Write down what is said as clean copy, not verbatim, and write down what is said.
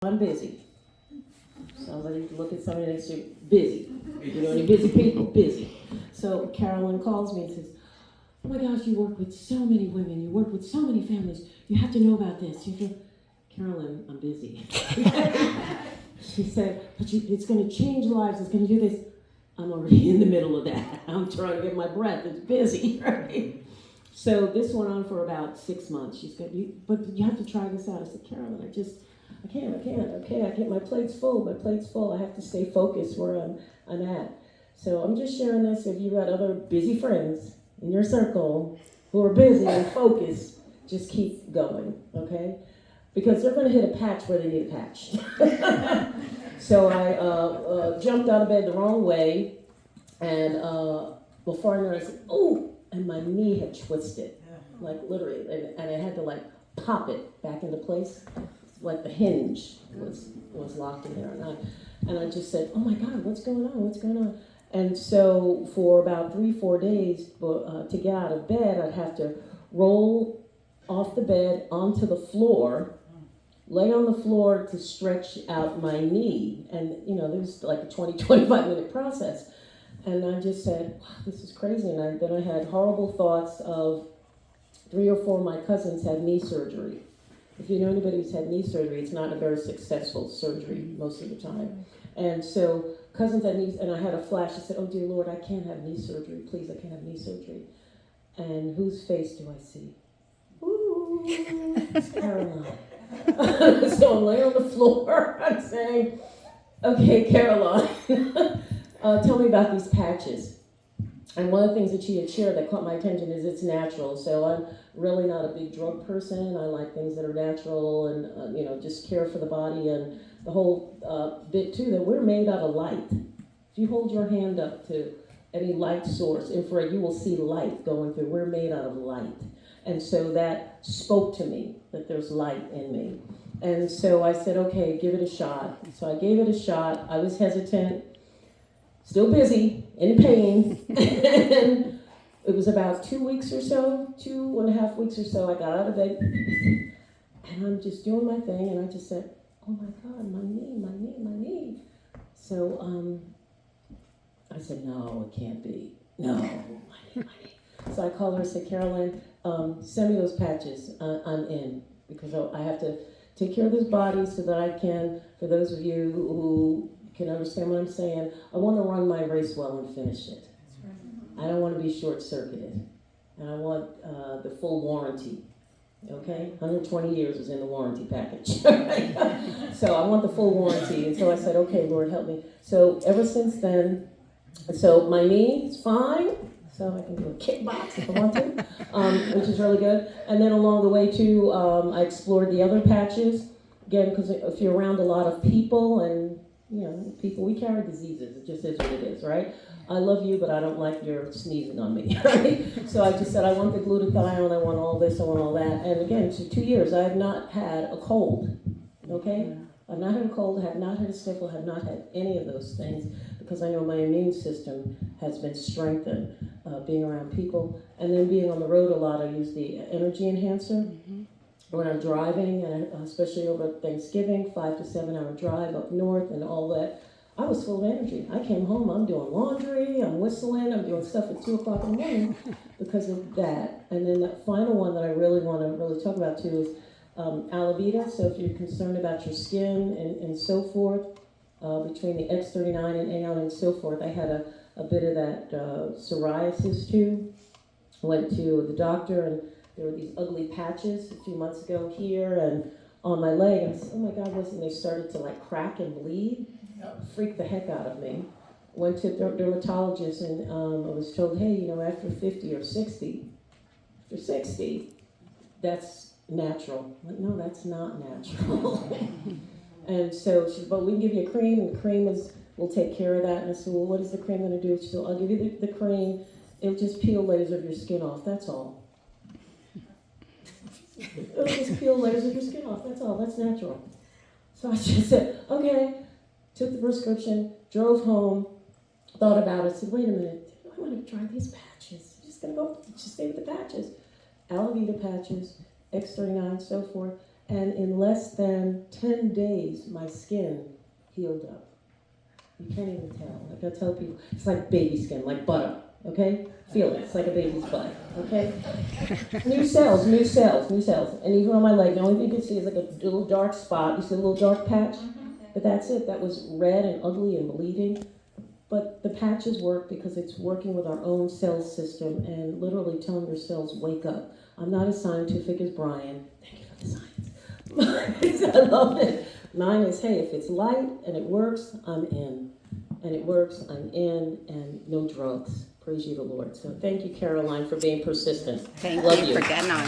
I'm busy. Sounds like you can look at somebody next to you, busy. You know, any busy people, busy. So Carolyn calls me and says, oh my gosh, you work with so many women, you work with so many families, you have to know about this. You feel, Carolyn, I'm busy. She said, but it's going to change lives, it's going to do this. I'm already in the middle of that. I'm trying to get my breath, it's busy, right? So this went on for about 6 months. She said, but you have to try this out. I said, Carolyn, I can't. My plate's full. I have to stay focused where I'm at. So I'm just sharing this. If you got other busy friends in your circle who are busy and focused, just keep going, okay? Because they're going to hit a patch where they need a patch. So I jumped out of bed the wrong way, and before I noticed, and my knee had twisted, like literally, and I had to like pop it back into place. Like the hinge was locked in there, and I just said, oh my God, what's going on? And so for about 3-4 days, to get out of bed, I'd have to roll off the bed onto the floor, lay on the floor to stretch out my knee, and there was like a 20-25 minute process, and I just said, wow, this is crazy, and then I had horrible thoughts of 3 or 4 of my cousins had knee surgery. If you know anybody who's had knee surgery, it's not a very successful surgery most of the time. And so cousins had knees, and I had a flash. I said, oh dear Lord, I can't have knee surgery. Please, I can't have knee surgery. And whose face do I see? Ooh, it's Caroline. So I'm laying on the floor. I'm saying, okay, Caroline, tell me about these patches. And one of the things that she had shared that caught my attention is it's natural. So I'm really not a big drug person. I like things that are natural and, just care for the body. And the whole bit, too, that we're made out of light. If you hold your hand up to any light source, infrared, you will see light going through. We're made out of light. And so that spoke to me, that there's light in me. And so I said, okay, give it a shot. So I gave it a shot. I was hesitant. Still busy, in pain, and it was about 2 weeks or so, 2.5 weeks or so, I got out of bed, and I'm just doing my thing, and I just said, oh my God, my knee. So I said, no, it can't be. No, my knee. So I called her and said, Carolyn, send me those patches. I'm in, because I have to take care of this body so that I can, for those of you who can understand what I'm saying, I want to run my race well and finish it. I don't want to be short-circuited. And I want the full warranty. Okay? 120 years is in the warranty package. So I want the full warranty. And so I said, okay, Lord, help me. So ever since then, so my knee is fine. So I can do a kickbox if I want to, which is really good. And then along the way, too, I explored the other patches. Again, because if you're around a lot of people and people, we carry diseases. It just is what it is, right? I love you, but I don't like your sneezing on me, right? So I just said, I want the glutathione, I want all this, I want all that. And again, for 2 years, I have not had a cold, okay? I've not had a cold, have not had a sniffle, have not had any of those things, because I know my immune system has been strengthened being around people. And then being on the road a lot, I use the energy enhancer. Mm-hmm. When I'm driving, and especially over Thanksgiving, 5 to 7 hour drive up north and all that, I was full of energy. I came home, I'm doing laundry, I'm whistling, I'm doing stuff at 2 o'clock in the morning because of that. And then the final one that I really want to talk about too is Alavita. So if you're concerned about your skin and so forth, between the X39 and Aeon and so forth, I had a bit of that psoriasis too. Went to the doctor, and there were these ugly patches a few months ago here and on my leg. And I said, oh my God, listen, they started to like crack and bleed. Yep. Freaked the heck out of me. Went to a dermatologist, and I was told, hey, after 50 or 60, that's natural. I'm like, no, that's not natural. And so she said, but we can give you a cream, and the cream will take care of that. And I said, well, what is the cream going to do? She said, I'll give you the cream. It'll just peel layers of your skin off, that's all. It'll just peel layers of your skin off, that's all, that's natural. So I just said, okay. Took the prescription, drove home, thought about it, said, wait a minute, I want to try these patches. I'm just going to go, just stay with the patches. Alavita patches, X39, so forth. And in less than 10 days, my skin healed up. You can't even tell. Like I tell people, it's like baby skin, like butter, okay? Feel it, it's like a baby's butt, okay? New cells, new cells, new cells. And even on my leg, the only thing you can see is like a little dark spot. You see a little dark patch? But that's it. That was red and ugly and bleeding. But the patches work because it's working with our own cell system and literally telling your cells, wake up. I'm not as scientific as Brian. Thank you for the science. I love it. Mine is, hey, if it's light and it works, I'm in. And it works, I'm in, and no drugs. Praise you, the Lord. So thank you, Caroline, for being persistent. Thank Love you for getting on.